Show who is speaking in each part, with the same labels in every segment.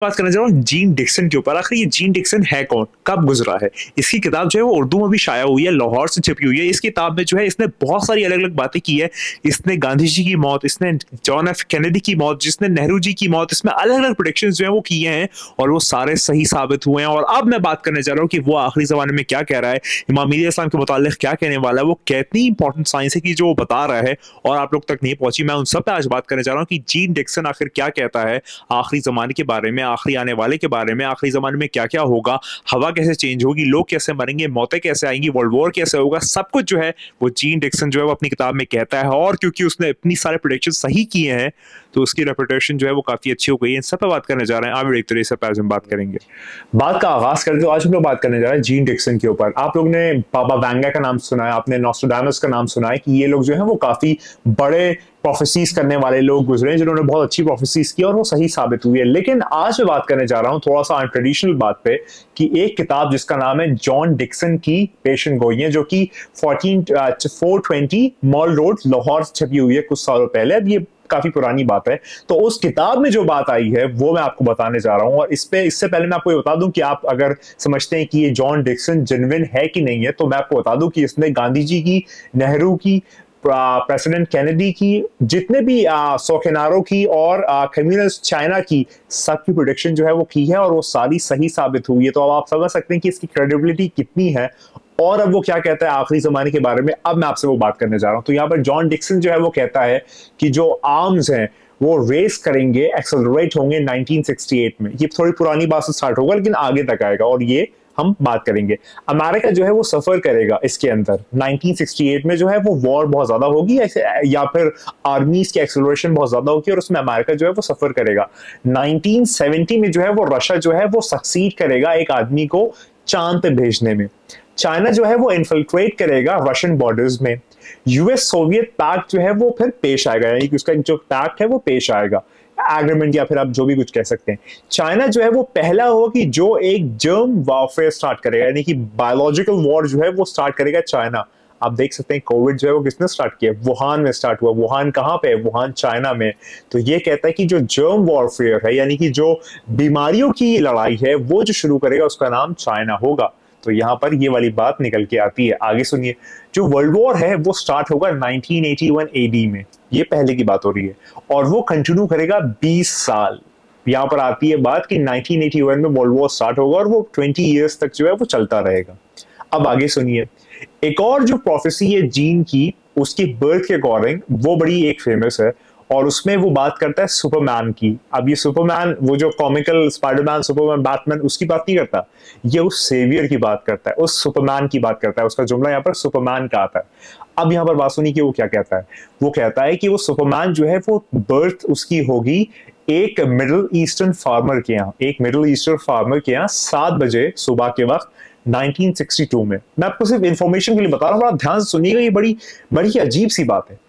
Speaker 1: बात करना चाह रहा हूँ जीन डिक्सन के ऊपर। आखिर ये जीन डिक्सन है कौन, कब गुजरा है? इसकी किताब जो है वो उर्दू में भी शाया हुई है, लाहौर से छपी हुई है। इस किताब में जो है इसने बहुत सारी अलग अलग बातें की है। इसने गांधी जी की मौत, इसने जॉन एफ कैनेडी की मौत, जिसने नेहरू जी की मौत, इसमें अलग अलग प्रोडिक्शन जो है वो किए हैं और वो सारे सही साबित हुए हैं। और अब मैं बात करने जा रहा हूँ कि वो आखिरी जमाने में क्या कह रहा है, इमाम इस्लाम के मुतालिक क्या कहने वाला है, वो कितनी इंपॉर्टेंट साइंस है कि जो वो बता रहा है और आप लोग तक नहीं पहुंची। मैं उन सब पे आज बात करने जा रहा हूँ कि जीन डिक्सन आखिर क्या कहता है आखिरी जमाने के बारे में, आखिरी आने वाले के बारे में, आखिरी जमाने में क्या क्या होगा, हवा कैसे चेंज होगी, लोग कैसे मरेंगे, मौतें कैसे आएंगी, वर्ल्ड वॉर कैसे होगा, सब कुछ जो है वो जीन डिक्सन जो है वो अपनी किताब में कहता है। और क्योंकि उसने इतनी सारे प्रेडिक्शन सही किए हैं तो उसकी रेपुटेशन जो है वो काफी अच्छी हो गई है। इन सब पे बात करने जा रहे हैं। आप एक तरह से आज हम बात करेंगे। बात का आगाज करते हो, आज हम लोग बात करने जा रहे हैं जीन डिक्सन के ऊपर। आप लोग ने बाबा वैंगा का नाम सुना है, आपने नॉस्ट्राडामस का नाम सुना है कि ये लोग जो है वो काफी बड़े प्रोफेसीज करने वाले लोग गुजरे हैं जिन्होंने बहुत अच्छी प्रोफेसीज की और वो सही साबित हुई है। लेकिन आज मैं बात करने जा रहा हूं थोड़ा सा अनट्रेडिशनल बात पे कि एक किताब जिसका नाम है जॉन डिक्सन की पेशन गोई है, जो कि 420 मॉल रोड लाहौर छपी हुई है कुछ सालों पहले। अब ये काफी पुरानी बात है। तो उस किताब में जो बात आई है वो मैं आपको बताने जा रहा हूं। और इससे पहले मैं आपको ये बता दूं कि आप अगर समझते हैं कि ये जॉन डिक्सन जेन्युइन है कि नहीं है, तो मैं आपको बता दूं कि इसने गांधी जी की, नेहरू की, प्रेसिडेंट कैनेडी की, जितने भी शौकीनारों की और कम्युनिस्ट चाइना की, सबकी प्रोडिक्शन जो है वो की है और वो सारी सही साबित हुई है। तो अब आप समझ सकते हैं कि इसकी क्रेडिबिलिटी कितनी है और अब वो क्या कहता है आखिरी जमाने के बारे में। अब मैं आपसे वो बात करने जा रहा हूं। तो यहाँ पर जॉन डिक्सन जो है वो कहता है कि जो आर्म्स हैं वो रेस करेंगे, एक्सेलरेट होंगे 1968 में। ये थोड़ी पुरानी बात से स्टार्ट होगा लेकिन आगे तक आएगा और ये हम बात करेंगे। अमेरिका जो है वो सफर करेगा इसके अंदर 1968 में, जो है वो वॉर बहुत ज्यादा होगी या फिर आर्मीज की एक्सेलरेशन बहुत ज्यादा होगी और उसमें अमेरिका जो है वो सफर करेगा। 1970 में जो है वो रशिया जो है वो सक्सीड करेगा एक आदमी को चांद पे भेजने में। चाइना जो है वो इन्फिल्ट्रेट करेगा रशियन बॉर्डर्स में। यूएस सोवियत पैक्ट जो है वो फिर पेश आएगा, यानी कि उसका जो पैक्ट है वो पेश आएगा, एग्रीमेंट या फिर आप जो भी कुछ कह सकते हैं। चाइना जो है वो पहला होगा कि जो एक जर्म वॉरफेयर स्टार्ट करेगा, यानी कि बायोलॉजिकल वॉर जो है वो स्टार्ट करेगा चाइना। आप देख सकते हैं कोविड जो है वो किसने स्टार्ट किया, वुहान में स्टार्ट हुआ। वुहान कहाँ पे है? वुहान चाइना में। तो ये कहता है कि जो जर्म वॉरफेयर है, यानी कि जो बीमारियों की लड़ाई है, वो जो शुरू करेगा उसका नाम चाइना होगा। तो यहां पर ये वाली बात निकल के आती है। आगे सुनिए, जो वर्ल्ड वॉर है वो स्टार्ट होगा 1981 एडी में, ये पहले की बात हो रही है, और वो कंटिन्यू करेगा 20 साल। यहां पर आती है बात कि 1981 में वर्ल्ड वॉर स्टार्ट होगा और वो 20 ईयर्स तक जो है वो चलता रहेगा। अब आगे सुनिए, एक और जो प्रोफेसी है जीन की, उसकी बर्थ के अकॉर्डिंग वो बड़ी एक फेमस है और उसमें वो बात करता है सुपरमैन की। अब ये सुपरमैन, वो जो कॉमिकल स्पाइडरमैन, सुपरमैन, बैटमैन, उसकी बात नहीं करता, ये उस सेवियर की बात करता है, उस सुपरमैन की बात करता है। उसका जुमला यहाँ पर सुपरमैन का आता है। अब यहाँ पर बात सुनी कि वो क्या कहता है। वो कहता है कि वो सुपरमैन जो है वो बर्थ उसकी होगी एक मिडिल ईस्टर्न फार्मर के यहाँ, एक मिडिल ईस्टर्न फार्मर के यहाँ 7 बजे सुबह के वक्त 1962 में। मैं आपको सिर्फ इंफॉर्मेशन के लिए बता रहा हूँ, बड़ा ध्यान से सुनिएगा, ये बड़ी बड़ी अजीब सी बात है।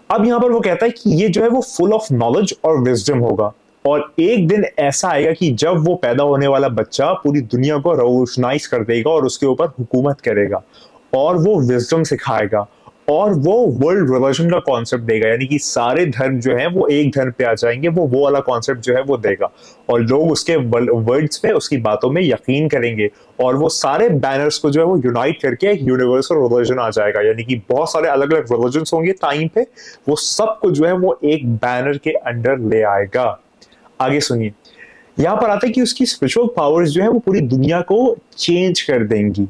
Speaker 1: अब यहां पर वो कहता है कि ये जो है वो फुल ऑफ नॉलेज और विजडम होगा और एक दिन ऐसा आएगा कि जब वो पैदा होने वाला बच्चा पूरी दुनिया को रेवोल्यूशनाइज कर देगा और उसके ऊपर हुकूमत करेगा और वो विजडम सिखाएगा और वो वर्ल्ड रिलीजन का कॉन्सेप्ट देगा, यानी कि सारे धर्म जो है वो एक धर्म पे आ जाएंगे। वो वाला कॉन्सेप्ट जो है वो देगा और लोग उसके वर्ड्स पे, उसकी बातों में यकीन करेंगे और वो सारे बैनर्स को जो है वो यूनाइट करके एक यूनिवर्सल रिलीजन आ जाएगा, यानी कि बहुत सारे अलग अलग रिलीजन होंगे टाइम पे, वो सबको जो है वो एक बैनर के अंडर ले आएगा। आगे सुनिए, यहां पर आता है कि उसकी स्पिरिचुअल पावर्स जो है वो पूरी दुनिया को चेंज कर देंगी।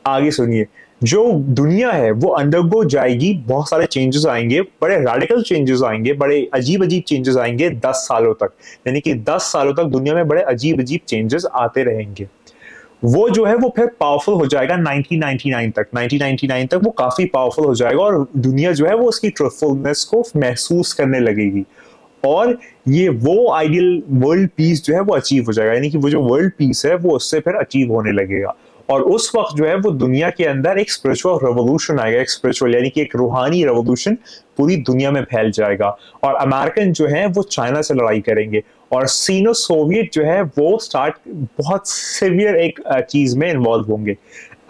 Speaker 1: आगे सुनिए, जो दुनिया है वो अंडरगो जाएगी, बहुत सारे चेंजेस आएंगे, बड़े रेडिकल चेंजेस आएंगे, बड़े अजीब अजीब चेंजेस आएंगे 10 सालों तक, यानी कि 10 सालों तक दुनिया में बड़े अजीब अजीब चेंजेस आते रहेंगे। वो जो है वो फिर पावरफुल हो जाएगा 1999 तक। 1999 तक वो काफी पावरफुल हो जाएगा और दुनिया जो है वो उसकी ट्रुथफुलनेस को महसूस करने लगेगी और ये वो आइडियल वर्ल्ड पीस जो है वो अचीव हो जाएगा, यानी कि वो जो वर्ल्ड पीस है वो उससे फिर अचीव होने लगेगा और उस वक्त जो है वो दुनिया के अंदर एक स्पिरिचुअल रेवोल्यूशन आएगा, एक स्पिरिचुअल यानी कि एक रूहानी रेवोल्यूशन पूरी दुनिया में फैल जाएगा और अमेरिकन जो है वो चाइना से लड़ाई करेंगे और सीनो सोवियत जो है वो बहुत सीवियर एक चीज में इन्वॉल्व होंगे।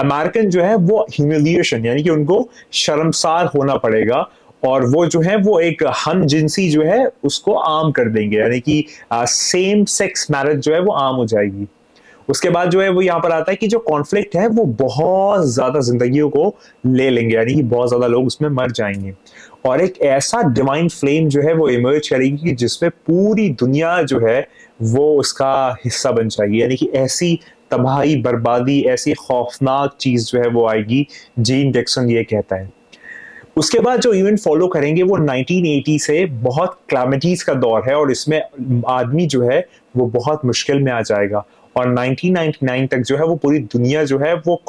Speaker 1: अमेरिकन जो है वो ह्यूमिलिएशन, यानी कि उनको शर्मसार होना पड़ेगा और वो जो है वो एक हम जिनसी जो है उसको आम कर देंगे, यानी कि सेम सेक्स मैरिज जो है वो आम हो जाएगी। उसके बाद जो है वो यहाँ पर आता है कि जो कॉन्फ्लिक्ट है वो बहुत ज्यादा जिंदगियों को ले लेंगे, यानी कि बहुत ज्यादा लोग उसमें मर जाएंगे, और एक ऐसा डिवाइन फ्लेम जो है वो इमर्ज करेगी कि जिसमें पूरी दुनिया जो है वो उसका हिस्सा बन जाएगी, यानी कि ऐसी तबाही बर्बादी, ऐसी खौफनाक चीज जो है वो आएगी, जीन डिक्सन ये कहता है। उसके बाद जो इवेंट फॉलो करेंगे वो 1980 से बहुत क्लैमिटीज का दौर है, और इसमें आदमी जो है वो बहुत मुश्किल में आ जाएगा, और 1999 तक जो है वो पूरी दुनिया जो है वो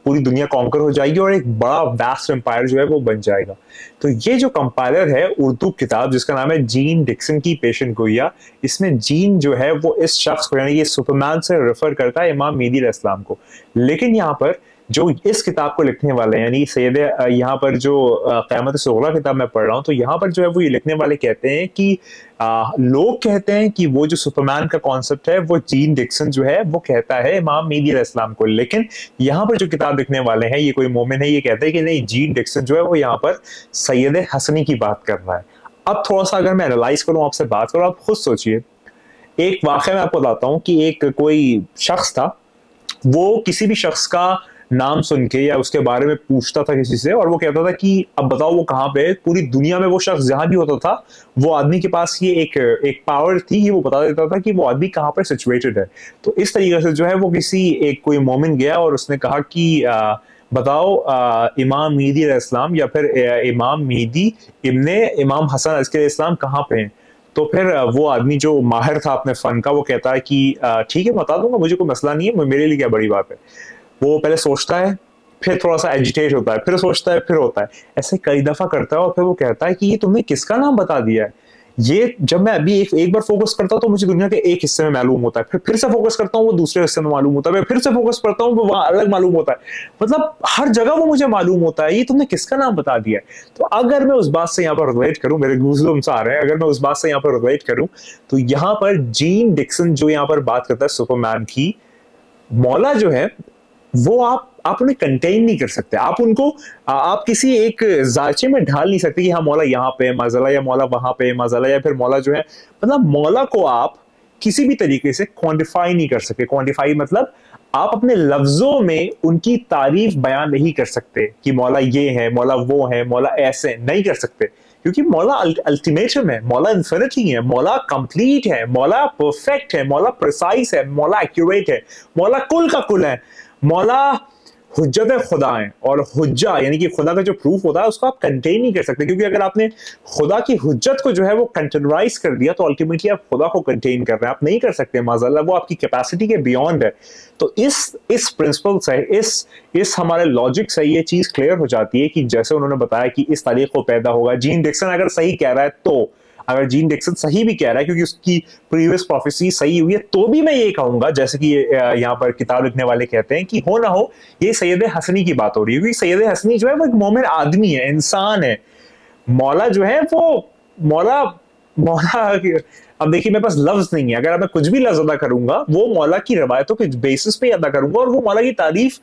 Speaker 1: पूरी दुनिया कॉन्कर हो जाएगी, और एक बड़ा वास्ट एम्पायर जो है वो बन जाएगा। तो ये जो कंपाइलर है उर्दू किताब जिसका नाम है जीन डिक्सन की पेशन गोइया, इसमें जीन जो है वो इस शख्स को यानी ये सुपरमैन से रेफर करता है इमाम मेहदी अलैहिस्सलाम को। लेकिन यहाँ पर जो इस किताब को लिखने वाले हैं, यानी सैयद यहाँ पर जो क़यामत सुग़रा किताब मैं पढ़ रहा हूँ, तो यहाँ पर जो है वो ये लिखने वाले कहते हैं कि लोग कहते हैं कि वो जो सुपरमैन का कॉन्सेप्ट है वो जीन डिक्सन जो है वो कहता है इमाम मेहदी अलैहिस्सलाम को, लेकिन यहाँ पर जो किताब लिखने वाले हैं ये कोई मोमिन है, ये कहते हैं कि नहीं, जीन डिक्सन जो है वो यहाँ पर सैयद हसनी की बात कर रहा है। अब थोड़ा सा अगर मैं एनालाइज करूँ, आपसे बात करूँ, आप खुद सोचिए। एक वाक़या मैं आपको बताता हूँ कि एक कोई शख्स था, वो किसी भी शख्स का नाम सुन के या उसके बारे में पूछता था किसी से, और वो कहता था कि अब बताओ वो कहाँ पे है, पूरी दुनिया में वो शख्स जहां भी होता था वो आदमी के पास ये एक पावर थी कि वो बता देता था कि वो आदमी कहाँ पर सिचुएटेड है। तो इस तरीके से जो है वो किसी एक कोई मोमिन गया और उसने कहा कि बताओ इमाम मेहदी अलैहिस्सलाम या फिर इमाम मेहदी इब्ने इमाम हसन अलैहिस्सलाम कहाँ पे हैं। तो फिर वो आदमी जो माहिर था अपने फन का, वो कहता है कि ठीक है बता दूंगा, मुझे कोई मसला नहीं है, मेरे लिए क्या बड़ी बात है। वो पहले सोचता है, फिर थोड़ा सा एजिटेट होता है, फिर सोचता है, फिर होता है, ऐसे कई दफा करता है, और फिर वो कहता है कि ये तुमने किसका नाम बता दिया है। ये जब मैं अभी एक बार फोकस करता हूँ तो मुझे दुनिया के एक हिस्से में मालूम होता है, फिर से फोकस करता हूँ वो दूसरे हिस्से में मालूम होता है, फिर से फोकस करता हूँ वो वहां अलग मालूम होता है, मतलब हर जगह वो मुझे मालूम होता है, ये तुमने किसका नाम बता दिया है। तो अगर मैं उस बात से यहाँ पर रिलेट करूँ, मेरे गूज़बम्स आ रहे हैं, अगर मैं उस बात से यहाँ पर रिलेट करूँ, तो यहाँ पर जीन डिक्सन जो यहाँ पर बात करता है सुपरमैन की, मौला जो है वो आप उन्हें कंटेन नहीं कर सकते, आप उनको आप किसी एक जायचे में ढाल नहीं सकते कि हाँ मौला यहाँ पे माज़ाला या मौला वहां पे माज़ाला, या फिर मौला जो है, मतलब मौला को आप किसी भी तरीके से क्वांटिफाई नहीं कर सकते। क्वांटिफाई मतलब आप अपने लफ्जों में उनकी तारीफ बयान नहीं कर सकते कि मौला ये है, मौला वो है, मौला ऐसे नहीं कर सकते, क्योंकि मौला अल्टीमेटम है, मौला इन्फिनिटी है, मौला कंप्लीट है, मौला परफेक्ट है, मौला प्रिसाइज है, मौला एक्यूरेट है, मौला कुल का कुल है, मौला हुज्जत खुदा है। और हुज्जा यानी कि खुदा का जो प्रूफ होता है उसको आप कंटेन नहीं कर सकते, क्योंकि अगर आपने खुदा की हुज्जत को जो है वो कंटेनराइज कर दिया तो अल्टीमेटली आप खुदा को कंटेन कर रहे हैं, आप नहीं कर सकते माज़अल्लाह, वो आपकी कैपेसिटी के बियॉन्ड है। तो इस प्रिंसिपल से, इस हमारे लॉजिक से ये चीज क्लियर हो जाती है कि जैसे उन्होंने बताया कि इस तारीख को पैदा होगा, जीन डिक्सन अगर सही कह रहा है, तो अगर जीन डिक्सन सही भी कह रहा है क्योंकि उसकी प्रीवियस प्रोफेसी सही हुई है, तो भी मैं ये कहूंगा जैसे कि यहाँ पर किताब लिखने वाले कहते हैं कि हो ना हो ये सैयद हसनी की बात हो रही है, क्योंकि सैयद हसनी जो है वो एक मोमिन आदमी है, इंसान है। मौला जो है वो मौला मौला अब देखिए मेरे पास लफ्ज नहीं है, अगर मैं कुछ भी लफ्ज अदा करूंगा वो मौला की रवायतों के बेसिस पे अदा करूंगा, और वो मौला की तारीफ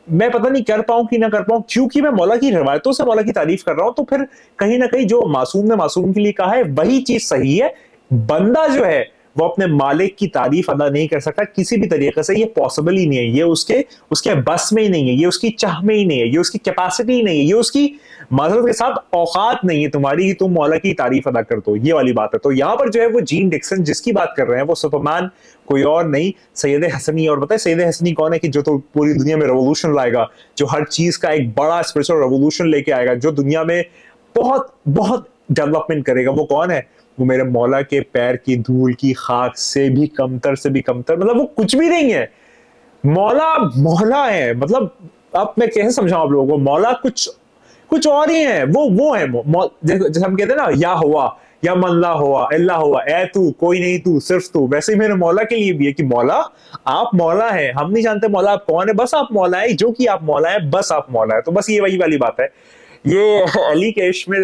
Speaker 1: मैं पता नहीं कर पाऊं कि ना कर पाऊं, क्योंकि मैं मौला की रवायतों से मौला की तारीफ कर रहा हूं, तो फिर कहीं ना कहीं जो मासूम ने मासूम के लिए कहा है वही चीज सही है। बंदा जो है वो अपने मालिक की तारीफ अदा नहीं कर सकता किसी भी तरीके से, ये पॉसिबल ही नहीं है, ये उसके बस में ही नहीं है, ये उसकी चाह में ही नहीं है, ये उसकी कैपेसिटी ही नहीं है, ये उसकी माजरत के साथ औकात नहीं है तुम्हारी, तुम मौला की तारीफ अदा कर दो, ये वाली बात है। तो यहाँ पर जो है वो जीन डिक्सन जिसकी बात कर रहे हैं वो सुपरमैन कोई और नहीं, सैयद हसनी। और बताए सैयद हसनी कौन है कि जो तो पूरी दुनिया में रेवोल्यूशन लाएगा, जो हर चीज का एक बड़ा स्पिरिचुअल रेवोल्यूशन लेके आएगा, जो दुनिया में बहुत बहुत डेवलपमेंट करेगा। वो कौन है? वो मेरे मौला के पैर की धूल की खाक से भी कमतर, मतलब वो कुछ भी नहीं है। मौला मौला है, मतलब अब मैं कैसे समझाऊं आप लोगों को, मौला कुछ और ही है, वो है जैसे हम कहते हैं ना, या हुआ या मल्ला हुआ अल्लाह हुआ, ए तू कोई नहीं तू सिर्फ तू, वैसे ही मेरे मौला के लिए भी है कि मौला आप मौला है, हम नहीं जानते मौला आप कौन है, बस आप मौला है, जो कि आप मौला है, बस आप मौला है। तो बस ये वही वाली बात है। ये अली के इश्क में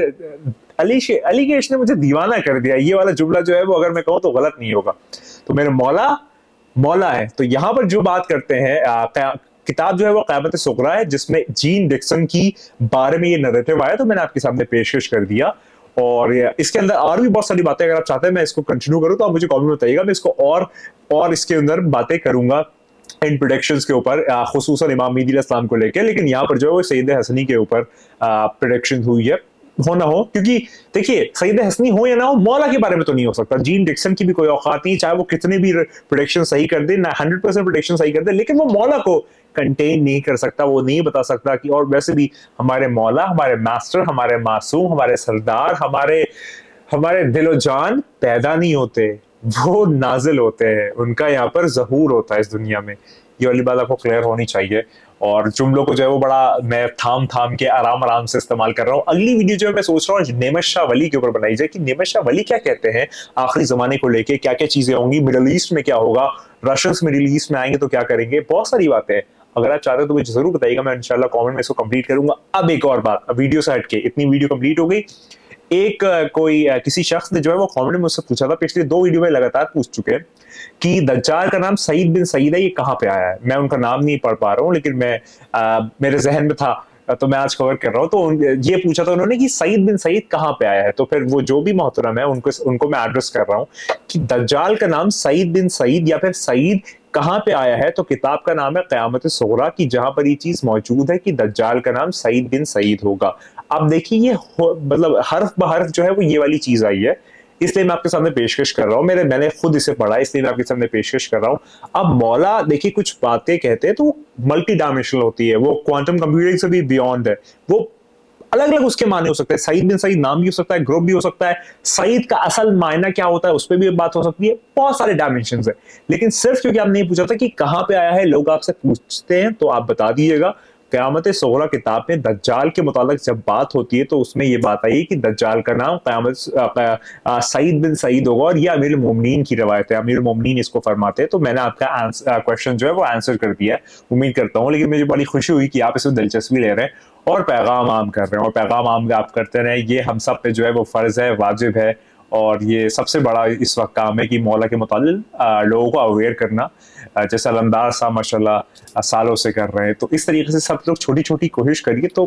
Speaker 1: अली के इश्क ने मुझे दीवाना कर दिया, ये वाला जुमला जो है वो अगर मैं कहूँ तो गलत नहीं होगा। तो मेरे मौला मौला है। तो यहाँ पर जो बात करते हैं किताब जो है वो क़यामत सुग़रा है, जिसमें जीन डिक्सन की बारे में ये नैरेटिव आया, तो मैंने आपके सामने पेशकश कर दिया। और इसके अंदर और भी बहुत सारी बातें, अगर आप चाहते हैं मैं इसको कंटिन्यू करूं तो आप मुझे कमेंट में बताइएगा, मैं इसको और इसके अंदर बातें करूंगा इन प्रोडिक्शंस के ऊपर, खुसूसन इमाम मेहदी अलैहिस्सलाम को लेकर। लेकिन यहाँ पर जो है वो सईद हसनी के ऊपर प्रोडिक्शन हुई है, हो ना हो, क्योंकि देखिए सईद हसनी हो या ना हो, मौला के बारे में तो नहीं हो सकता। जीन डिक्सन की भी कोई औकात नहीं, चाहे वो कितने भी प्रोडिक्शन सही कर दे, 100% प्रोडिक्शन सही कर दे, लेकिन वो मौला को कंटेन नहीं कर सकता, वो नहीं बता सकता कि। और वैसे भी हमारे मौला, हमारे मास्टर, हमारे मासूम, हमारे सरदार, हमारे दिलो जान पैदा नहीं होते, वो नाजिल होते हैं, उनका यहाँ पर ज़हूर होता है इस दुनिया में। ये वाली बात आपको क्लियर होनी चाहिए। और जुमलों को जो है वो बड़ा मैं थाम के आराम से इस्तेमाल कर रहा हूँ। अगली वीडियो जो है मैं सोच रहा हूँ नेमत शाह वली के ऊपर बनाई जाए कि नेमत शाह वली क्या कहते हैं आखिरी जमाने को लेके, क्या क्या चीजें होंगी, मिडिल ईस्ट में क्या होगा, रशियंस मिडिल ईस्ट में आएंगे तो क्या करेंगे, बहुत सारी बातें हैं। अगर आप चाहते हो तो मुझे जरूर बताइएगा, मैं इंशाल्लाह कमेंट में इसको कंप्लीट करूंगा। अब एक और बात, अब वीडियो से हटके, इतनी वीडियो कंप्लीट हो गई। किसी शख्स ने जो है वो कमेंट में मुझसे पूछा था, पिछले 2 वीडियो में लगातार पूछ चुके हैं कि दज्जाल का नाम सईद बिन सईद है, ये कहाँ पे आया है। मैं उनका नाम नहीं पढ़ पा रहा हूँ, लेकिन मेरे जहन में था तो मैं आज कवर कर रहा हूँ। तो ये पूछा था उन्होंने कि सईद बिन सईद कहाँ पे आया है, तो फिर वो जो भी मोहतरम है उनको मैं एड्रेस कर रहा हूँ कि दज्जाल का नाम सईद बिन सईद या फिर सईद कहाँ पे आया है। तो किताब का नाम है क़यामत सुग़रा की, जहां पर ये चीज मौजूद है कि दज्जाल का नाम सईद बिन सईद होगा। अब देखिए ये मतलब हर्फ बहर्फ जो है वो ये वाली चीज आई है, इसलिए मैं आपके सामने पेशकश कर रहा हूँ। मैंने खुद इसे पढ़ा है, इसलिए मैं आपके सामने पेशकश कर रहा हूँ। अब मौला देखिए कुछ बातें कहते हैं तो मल्टी डायमेंशनल होती है, वो क्वांटम कंप्यूटिंग से भी बियॉन्ड है, वो अलग अलग उसके माने हो सकते हैं। सईद बिन सईद नाम भी हो सकता है, ग्रुप भी हो सकता है, सईद का असल मायना क्या होता है उस पर भी बात हो सकती है, बहुत सारे डायमेंशंस है। लेकिन सिर्फ क्योंकि आपने पूछा था कि कहाँ पे आया है, लोग आपसे पूछते हैं तो आप बता दीजिएगा। क़यामत सुग़रा किताब में दज्जाल के मुतालिक जब बात होती है तो उसमें ये बात आई कि दज्जाल का नाम सईद बिन सईद होगा, और ये अमीरुल मोमिनीन की रवायत है, अमीरुल मोमिनीन इसको फरमाते हैं। तो मैंने आपका क्वेश्चन जो है वो आंसर कर दिया है, उम्मीद करता हूँ। लेकिन मुझे बड़ी खुशी हुई कि आप इसमें दिलचस्पी ले रहे हैं और पैगाम आम कर रहे हैं, और पैगाम आम आप करते रहें, ये हम सब पे जो है वो फर्ज है, वाजिब है। और ये सबसे बड़ा इस वक्त काम है कि मौला के मुतालिक लोगों को अवेयर करना, जैसे अलंदार साहब माशाल्लाह सालों से कर रहे हैं। तो इस तरीके से सब लोग छोटी छोटी कोशिश करिए तो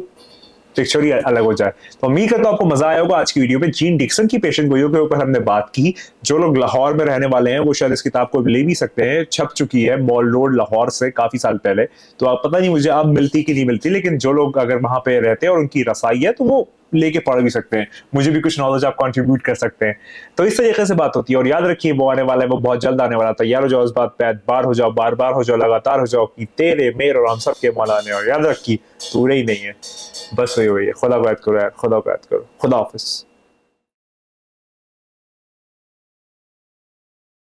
Speaker 1: पिक्चर ही अलग हो जाए। तो उम्मीद करता हूं आपको मजा आया होगा। आज की वीडियो में जीन डिक्सन की पेशेंट गोइयों के ऊपर हमने बात की। जो लोग लाहौर में रहने वाले हैं वो शायद इस किताब को ले भी सकते हैं, छप चुकी है मॉल रोड लाहौर से काफी साल पहले। तो आप पता नहीं मुझे अब मिलती कि नहीं मिलती, लेकिन जो लोग अगर वहां पे रहते हैं और उनकी रसाई है तो वो लेके पढ़ भी सकते हैं। मुझे भी कुछ नॉलेज आप कंट्रीब्यूट कर सकते हैं। तो इस तरीके से बात होती है। और याद रखिए वो आने वाला है, वो बहुत जल्द आने वाला। तैयार हो जाओ इस बात पे, बार हो जाओ, बार बार हो जाओ, लगातार हो जाओ कि तेरे मेरे और हम सब के मौला आने। और याद रखिए पूरे ही नहीं है, बस वही है। खुदा को याद करो यार, खुदा को याद करो। खुदा हाफिज।